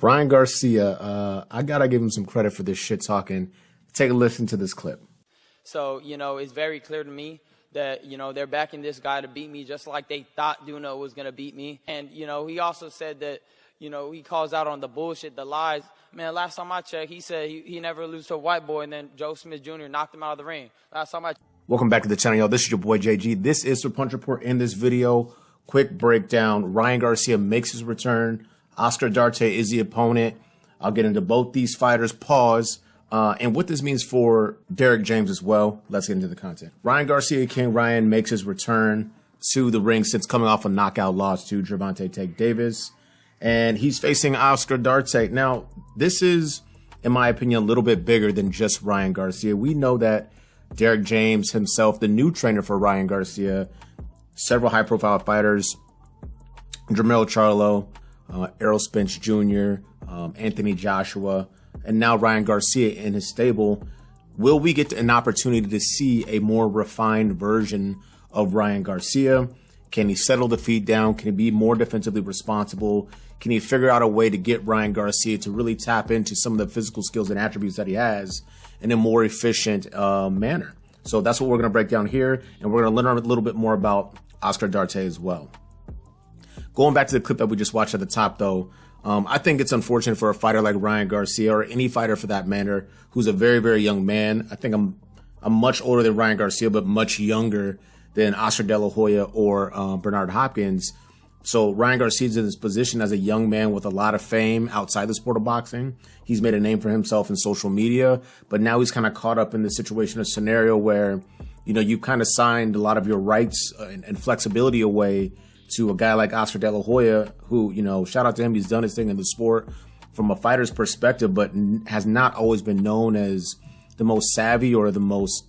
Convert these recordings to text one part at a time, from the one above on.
Ryan Garcia, I gotta give him some credit for this shit talking. Take a listen to this clip. So, it's very clear to me that, they're backing this guy to beat me just like they thought Duno was going to beat me. And, he also said that, he calls out on the bullshit, the lies. Man, last time I checked, he said he never lose to a white boy, and then Joe Smith Jr. knocked him out of the ring. Welcome back to the channel, y'all. This is your boy JG. This is the Punch Report. In this video, quick breakdown. Ryan Garcia makes his return. Oscar Duarte is the opponent. I'll get into both these fighters. Pause. And what this means for Derrick James as well. Let's get into the content. Ryan Garcia, King Ryan, makes his return to the ring since coming off a knockout loss to Gervonta Tank Davis. And he's facing Oscar Duarte. Now, this is, in my opinion, a little bit bigger than just Ryan Garcia. We know that Derrick James himself, the new trainer for Ryan Garcia, several high-profile fighters, Jermell Charlo, Errol Spence Jr., Anthony Joshua, and now Ryan Garcia in his stable. Will we get an opportunity to see a more refined version of Ryan Garcia? Can he settle the feet down? Can he be more defensively responsible? Can he figure out a way to get Ryan Garcia to really tap into some of the physical skills and attributes that he has in a more efficient manner? So that's what we're going to break down here, and we're going to learn a little bit more about Oscar Duarte as well. Going back to the clip that we just watched at the top, though, I think it's unfortunate for a fighter like Ryan Garcia, or any fighter for that matter, who's a very, very young man. I think I'm much older than Ryan Garcia, but much younger than Oscar De La Hoya or Bernard Hopkins. So Ryan Garcia's in this position as a young man with a lot of fame outside the sport of boxing. He's made a name for himself in social media, but now he's kind of caught up in the situation, a scenario where, you kind of signed a lot of your rights and flexibility away to a guy like Oscar De La Hoya, who, shout out to him, he's done his thing in the sport from a fighter's perspective, but has not always been known as the most savvy or the most,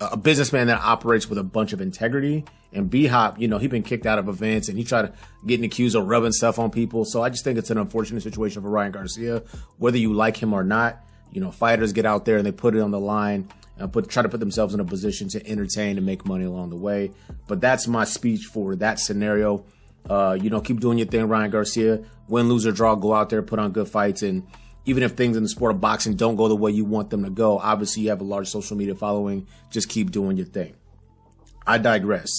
a businessman that operates with a bunch of integrity. And B-Hop, he's been kicked out of events and he tried to getting accused of rubbing stuff on people. So I just think it's an unfortunate situation for Ryan Garcia, whether you like him or not. Fighters get out there and they put it on the line and try to put themselves in a position to entertain and make money along the way. But that's my speech for that scenario. Keep doing your thing, Ryan Garcia. Win, lose, or draw, go out there, put on good fights. And even if things in the sport of boxing don't go the way you want them to go, obviously you have a large social media following. Just keep doing your thing. I digress.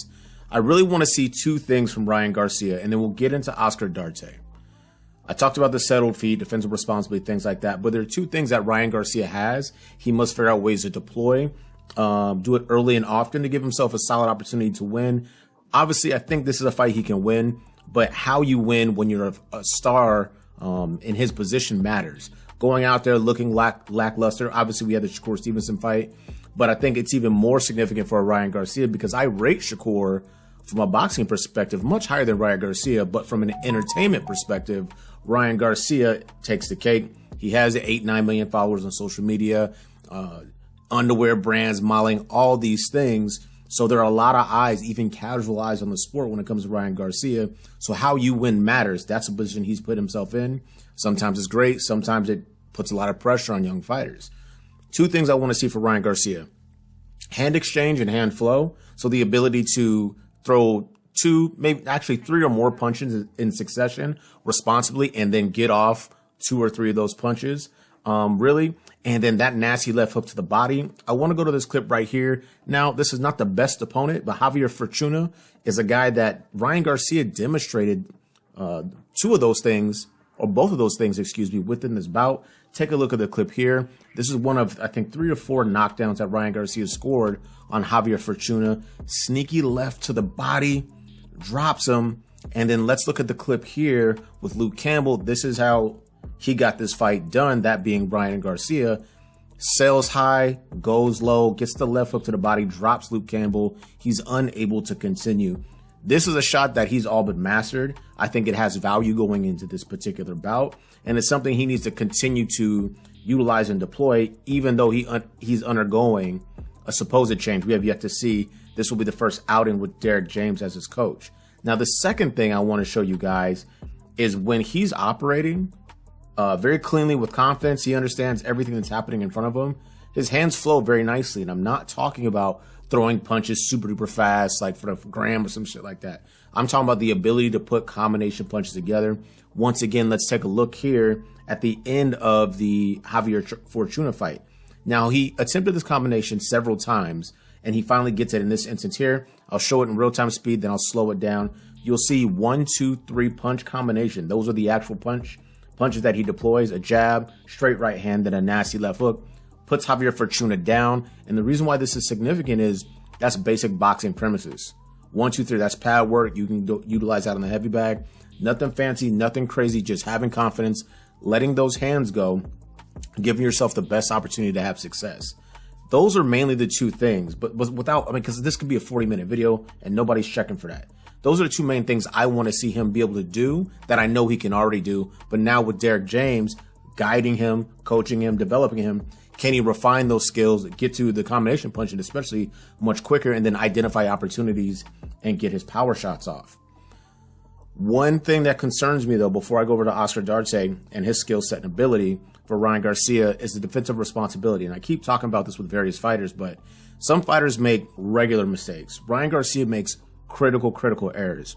I really want to see two things from Ryan Garcia, and then we'll get into Oscar Duarte. I talked about the settled feet, defensive responsibility, things like that. But there are two things that Ryan Garcia has. He must figure out ways to deploy, do it early and often to give himself a solid opportunity to win. Obviously, I think this is a fight he can win, but how you win when you're a star in his position matters. Going out there looking lackluster. Obviously, we had the Shakur Stevenson fight, but I think it's even more significant for Ryan Garcia because I rate Shakur from a boxing perspective much higher than Ryan Garcia, but from an entertainment perspective, Ryan Garcia takes the cake. He has 8-9 million followers on social media, underwear brands, modeling, all these things. So there are a lot of eyes, even casual eyes on the sport when it comes to Ryan Garcia. So how you win matters. That's a position he's put himself in. Sometimes it's great. Sometimes it puts a lot of pressure on young fighters. Two things I want to see for Ryan Garcia: hand exchange and hand flow. So the ability to throw two, maybe actually three or more punches in succession responsibly, and then get off 2 or 3 of those punches, really. And then that nasty left hook to the body. I want to go to this clip right here. Now, this is not the best opponent, but Javier Fortuna is a guy that Ryan Garcia demonstrated 2 of those things, or both of those things, excuse me, within this bout. Take a look at the clip here. This is one of, I think, 3 or 4 knockdowns that Ryan Garcia scored on Javier Fortuna. Sneaky left to the body, drops him. And then let's look at the clip here with Luke Campbell. This is how he got this fight done, that being Ryan Garcia. Sails high, goes low, gets the left hook to the body, drops Luke Campbell. He's unable to continue. This is a shot that he's all but mastered. I think it has value going into this particular bout, and it's something he needs to continue to utilize and deploy, even though he's undergoing a supposed change. We have yet to see. This will be the first outing with Derrick James as his coach. Now, the second thing I want to show you guys is when he's operating very cleanly with confidence, he understands everything that's happening in front of him. his hands flow very nicely. And I'm not talking about throwing punches super duper fast, like for the gram or some shit like that. I'm talking about the ability to put combination punches together. Once again, let's take a look here at the end of the Javier Fortuna fight. Now, he attempted this combination several times, and he finally gets it in this instance here. I'll show it in real-time speed, then I'll slow it down. You'll see 1, 2, 3 punch combination. Those are the actual punches that he deploys. A jab, straight right hand, then a nasty left hook. Puts Javier Fortuna down. And the reason why this is significant is that's basic boxing premises. 1, 2, 3, that's pad work. You can utilize that on the heavy bag. Nothing fancy, nothing crazy, just having confidence, letting those hands go, giving yourself the best opportunity to have success. Those are mainly the two things, but without, because this could be a 40-minute video and nobody's checking for that. Those are the two main things I want to see him be able to do that I know he can already do. But now with Derrick James, guiding him, coaching him, developing him, can he refine those skills, get to the combination punching, especially much quicker, and then identify opportunities and get his power shots off? One thing that concerns me, though, before I go over to Oscar Duarte and his skill set and ability for Ryan Garcia is the defensive responsibility. And I keep talking about this with various fighters, but some fighters make regular mistakes. Ryan Garcia makes critical errors.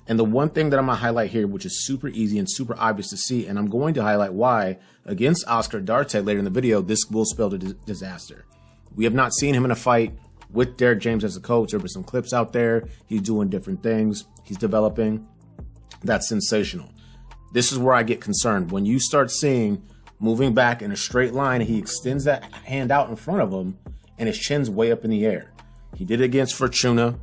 And the one thing that I'm going to highlight here, which is super easy and super obvious to see, and I'm going to highlight why, against Oscar Duarte later in the video, this will spell disaster. We have not seen him in a fight with Derrick James as a coach. There were some clips out there. He's doing different things. He's developing. That's sensational. This is where I get concerned. When you start seeing moving back in a straight line, he extends that hand out in front of him, and his chin's way up in the air. He did it against Fortuna.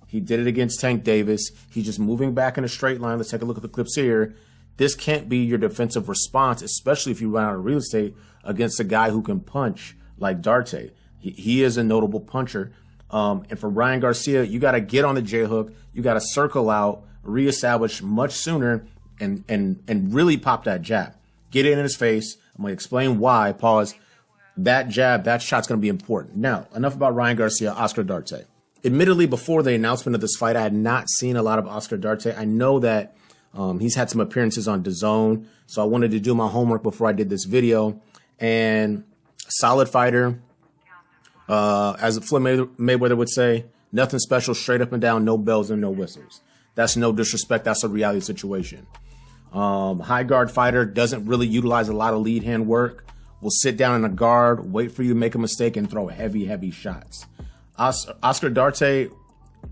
He did it against Tank Davis. He's just moving back in a straight line. Let's take a look at the clips here. This can't be your defensive response, especially if you run out of real estate against a guy who can punch like Darte. He is a notable puncher. And for Ryan Garcia, you got to get on the J hook. You got to circle out, reestablish much sooner, and really pop that jab. Get it in his face. I'm going to explain why. Pause. That jab, that shot's going to be important. Now, enough about Ryan Garcia, Oscar Duarte. Admittedly, before the announcement of this fight, I had not seen a lot of Oscar Duarte. I know that he's had some appearances on DAZN, so I wanted to do my homework before I did this video. And solid fighter, as Floyd Mayweather would say, nothing special, straight up and down, no bells and no whistles. That's no disrespect. That's a reality situation. High guard fighter, doesn't really utilize a lot of lead hand work. Will sit down in a guard, wait for you to make a mistake, and throw heavy shots. Oscar Duarte,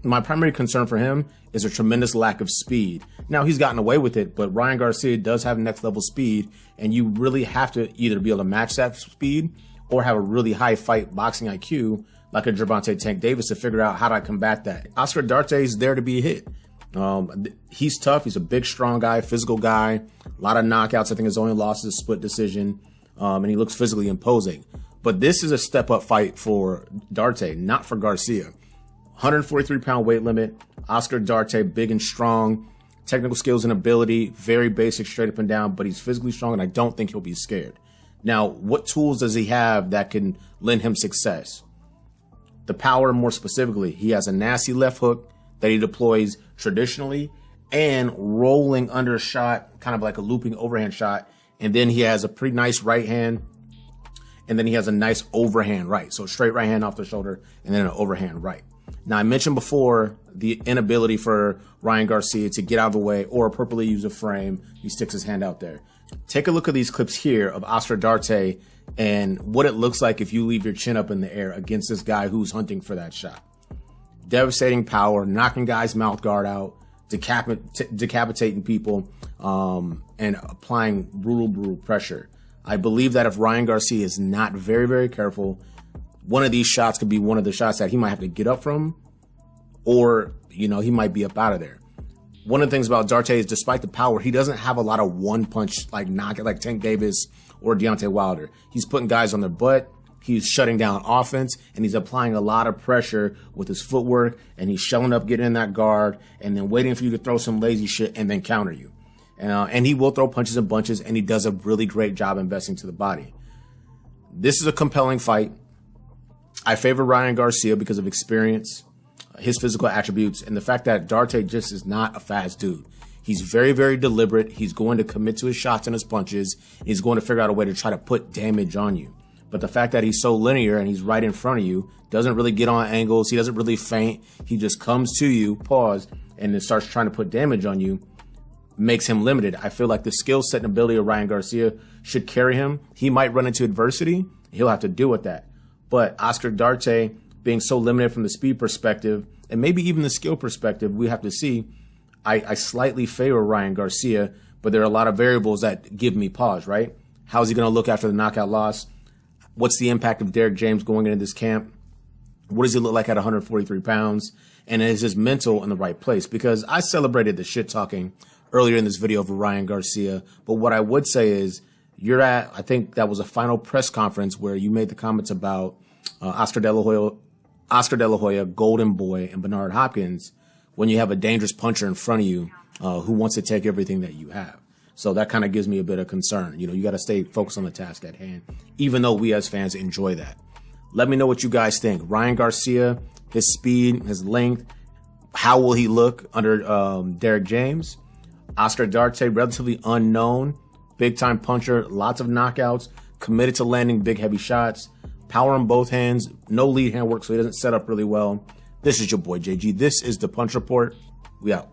my primary concern for him is a tremendous lack of speed. Now, he's gotten away with it, but Ryan Garcia does have next level speed, and you really have to either be able to match that speed or have a really high fight boxing IQ like a Gervonta Tank Davis to figure out how to combat that. Oscar Duarte is there to be hit. He's tough. He's a big, strong guy, physical guy, a lot of knockouts. I think his only loss is a split decision, and he looks physically imposing. But this is a step-up fight for Darte, not for Garcia. 143-pound weight limit. Oscar Duarte, big and strong. Technical skills and ability, very basic, straight up and down. But he's physically strong, and I don't think he'll be scared. Now, what tools does he have that can lend him success? The power, more specifically. He has a nasty left hook that he deploys traditionally and rolling under a shot, kind of like a looping overhand shot. And then he has a pretty nice right hand. And then he has a nice overhand right. So straight right hand off the shoulder and then an overhand right. Now, I mentioned before the inability for Ryan Garcia to get out of the way or appropriately use a frame. He sticks his hand out there. Take a look at these clips here of Oscar Duarte and what it looks like if you leave your chin up in the air against this guy who's hunting for that shot. Devastating power, knocking guys' mouth guard out, decapitating people, and applying brutal pressure. I believe that if Ryan Garcia is not very careful, one of these shots could be one of the shots that he might have to get up from, or, he might be up out of there. One of the things about Darte is, despite the power, he doesn't have a lot of one-punch knockout like Tank Davis or Deontay Wilder. He's putting guys on their butt. He's shutting down offense, and he's applying a lot of pressure with his footwork, and he's showing up, getting in that guard, and then waiting for you to throw some lazy shit and then counter you. And he will throw punches and bunches, and he does a really great job investing to the body. This is a compelling fight. I favor Ryan Garcia because of experience, his physical attributes, and the fact that Darte just is not a fast dude. He's very deliberate. He's going to commit to his shots and his punches. He's going to figure out a way to try to put damage on you. But the fact that he's so linear and he's right in front of you, doesn't really get on angles, he doesn't really feint, he just comes to you, pause, and then starts trying to put damage on you, makes him limited. I feel like the skill set and ability of Ryan Garcia should carry him. He might run into adversity. He'll have to deal with that. But Oscar Duarte, being so limited from the speed perspective, and maybe even the skill perspective, we have to see. I slightly favor Ryan Garcia, but there are a lot of variables that give me pause, right? How's he going to look after the knockout loss? What's the impact of Derrick James going into this camp? What does he look like at 143 pounds? And is his mental in the right place? Because I celebrated the shit talking earlier in this video for Ryan Garcia. But what I would say is you're at, I think that was a final press conference where you made the comments about Oscar De La Hoya, Golden Boy, and Bernard Hopkins when you have a dangerous puncher in front of you who wants to take everything that you have. So that kind of gives me a bit of concern. You know, you got to stay focused on the task at hand, even though we as fans enjoy that. Let me know what you guys think. Ryan Garcia, his speed, his length, how will he look under Derrick James? Oscar Duarte, relatively unknown, big-time puncher, lots of knockouts, committed to landing big, heavy shots, power in both hands, no lead hand work, so he doesn't set up really well. This is your boy, JG. This is the Punch Report. We out.